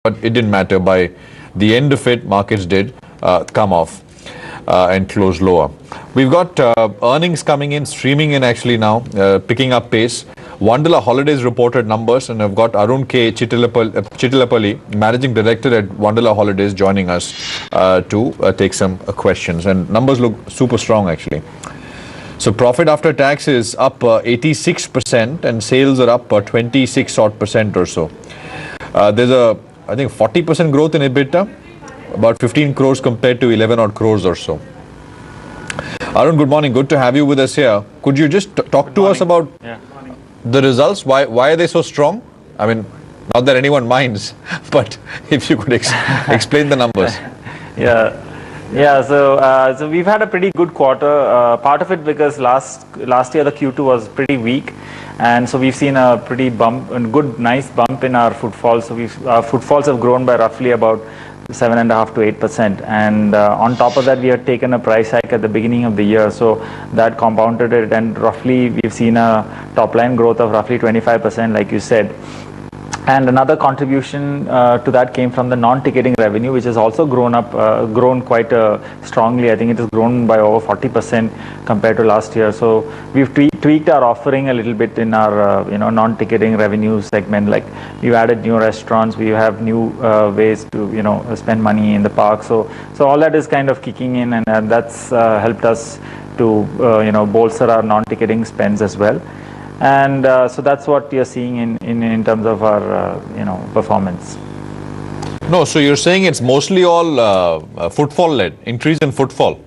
but it didn't matter. By the end of it, markets did come off and close lower. We've got earnings coming in, streaming in actually now, picking up pace. Wonderla Holidays reported numbers, and I've got Arun K. Chittilapalli, Managing Director at Wonderla Holidays, joining us to take some questions. And numbers look super strong actually. So profit after tax is up 86% and sales are up 26 odd percent or so. There's a, I think, 40% growth in EBITDA, about 15 crores compared to 11 odd crores or so. Arun, good morning. Good to have you with us here. Could you just talk to us about the results? Why are they so strong? I mean, not that anyone minds, but if you could explain the numbers. So we've had a pretty good quarter. Part of it because last year the Q2 was pretty weak, and so we've seen a pretty nice bump in our footfalls. So our footfalls have grown by roughly about 7.5% to 8%, and on top of that we had taken a price hike at the beginning of the year, so that compounded it, and roughly we've seen a top line growth of roughly 25%, like you said. And another contribution to that came from the non-ticketing revenue, which has also grown quite strongly. I think it has grown by over 40% compared to last year. So we've tweaked our offering a little bit in our non-ticketing revenue segment. Like we've added new restaurants, we have new ways to spend money in the park. So all that is kind of kicking in, and that's helped us to bolster our non-ticketing spends as well. And so that's what you're seeing in terms of our performance. No, so you're saying it's mostly all footfall led, increase in footfall.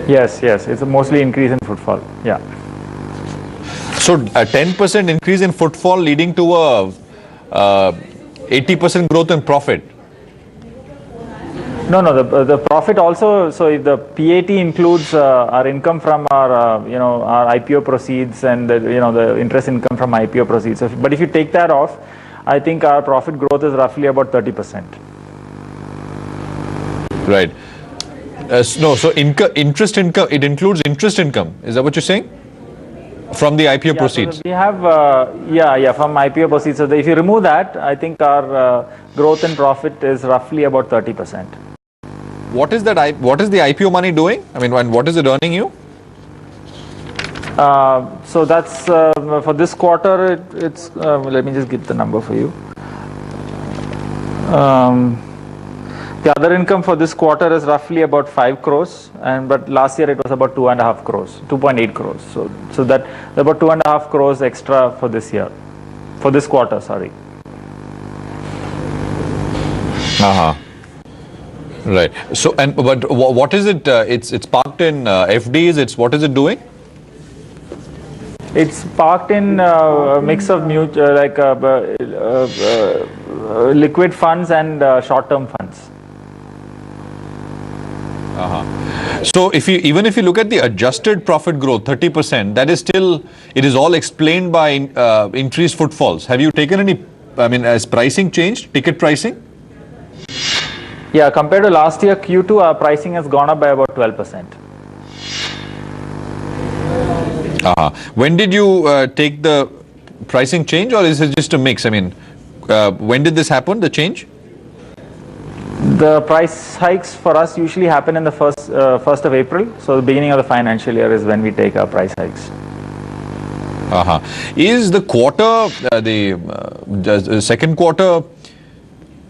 Yes, it's a mostly increase in footfall. Yeah. So a 10% increase in footfall leading to a 80% growth in profit. No, the profit also. So if the PAT includes our income from our our IPO proceeds and the interest income from IPO proceeds. So but if you take that off, I think our profit growth is roughly about 30%. Right. No, so interest income, it includes interest income. Is that what you're saying? From the IPO proceeds. So we have from IPO proceeds. So if you remove that, I think our growth in profit is roughly about 30%. What is that? What is the IPO money doing? I mean, what is it earning you? So that's for this quarter. It's let me just get the number for you. The other income for this quarter is roughly about 5 crores, but last year it was about 2.5 crores, 2.8 crores. So that about 2.5 crores extra for this year, for this quarter. Sorry. Right. So but what is it? It's parked in FDs. What is it doing? It's parked in a mix of liquid funds and short-term funds. So even if you look at the adjusted profit growth, 30%, that is still, it is all explained by increased footfalls. Have you taken any? I mean, has pricing changed? Ticket pricing? Yeah, compared to last year Q2, our pricing has gone up by about 12%. When did you take the pricing change, or is it just a mix? I mean, when did this happen, the change? The price hikes for us usually happen in the first of April. So the beginning of the financial year is when we take our price hikes. Is the quarter, the second quarter,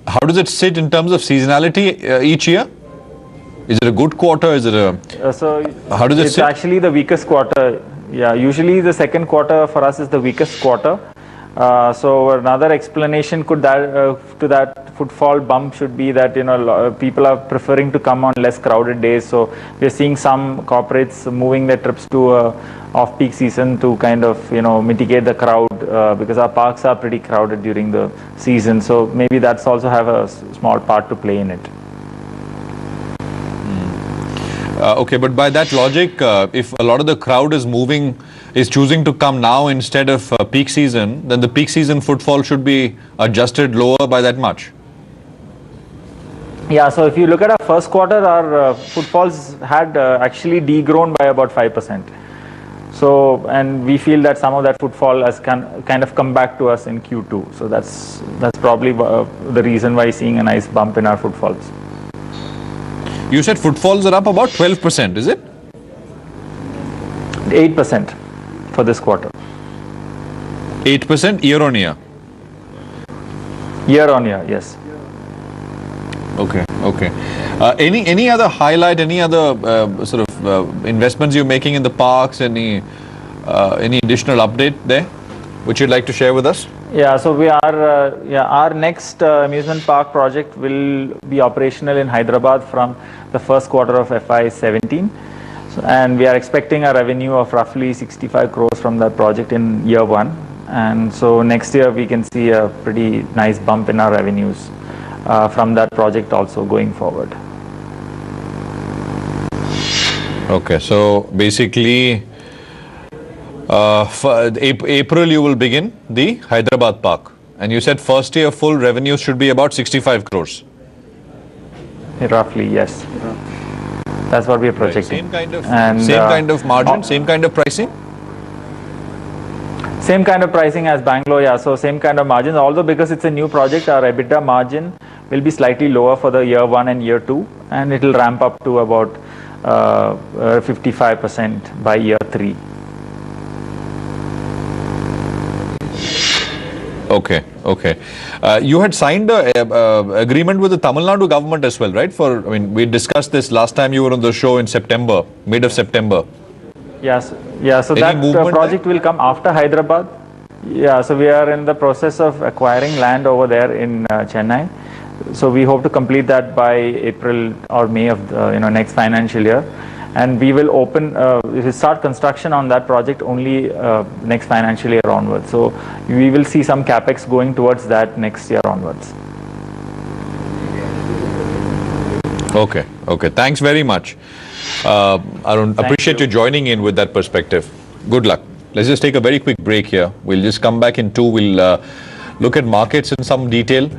how does it sit in terms of seasonality each year? Is it a good quarter? Is it a how does it sit? It's actually the weakest quarter. Yeah, usually the second quarter for us is the weakest quarter. So another explanation to that footfall bump should be that people are preferring to come on less crowded days. So we're seeing some corporates moving their trips to off-peak season to kind of mitigate the crowd because our parks are pretty crowded during the season. So maybe that's also have a small part to play in it. Okay, but by that logic, if a lot of the crowd is choosing to come now instead of peak season, then the peak season footfall should be adjusted lower by that much. Yeah, so if you look at our first quarter, our footfalls had actually degrown by about 5%. So, and we feel that some of that footfall has kind of come back to us in Q2. So that's probably the reason why seeing a nice bump in our footfalls. You said footfalls are up about 12%, is it? 8% for this quarter. 8% year on year. Year on year, yes. Okay, okay. Any other highlight, any other sort of investments you're making in the parks, any additional update there which you'd like to share with us? Yeah, so we are, our next amusement park project will be operational in Hyderabad from the first quarter of FY17. So, and we are expecting a revenue of roughly 65 crores from that project in year one. And so next year we can see a pretty nice bump in our revenues from that project also going forward. Okay, so basically for April you will begin the Hyderabad park, and you said first year full revenue should be about 65 crores. Roughly, yes. That's what we are projecting. Right. Same kind of margin, same kind of pricing? Same kind of pricing as Bangalore, yeah. So same kind of margins. Although because it's a new project, our EBITDA margin will be slightly lower for the year one and year two, and it will ramp up to about 55% by year three. Okay, okay. You had signed a agreement with the Tamil Nadu government as well, right? I mean, we discussed this last time you were on the show in September, mid of September. Yes, yeah. So that project will come after Hyderabad. Yeah, so we are in the process of acquiring land over there in Chennai. So we hope to complete that by April or May of the next financial year, and we will we will start construction on that project only next financial year onwards. So we will see some capex going towards that next year onwards. Okay, okay. Thanks very much. Arun, appreciate you joining in with that perspective. Good luck. Let's just take a very quick break here. We'll just come back in two. We'll look at markets in some detail.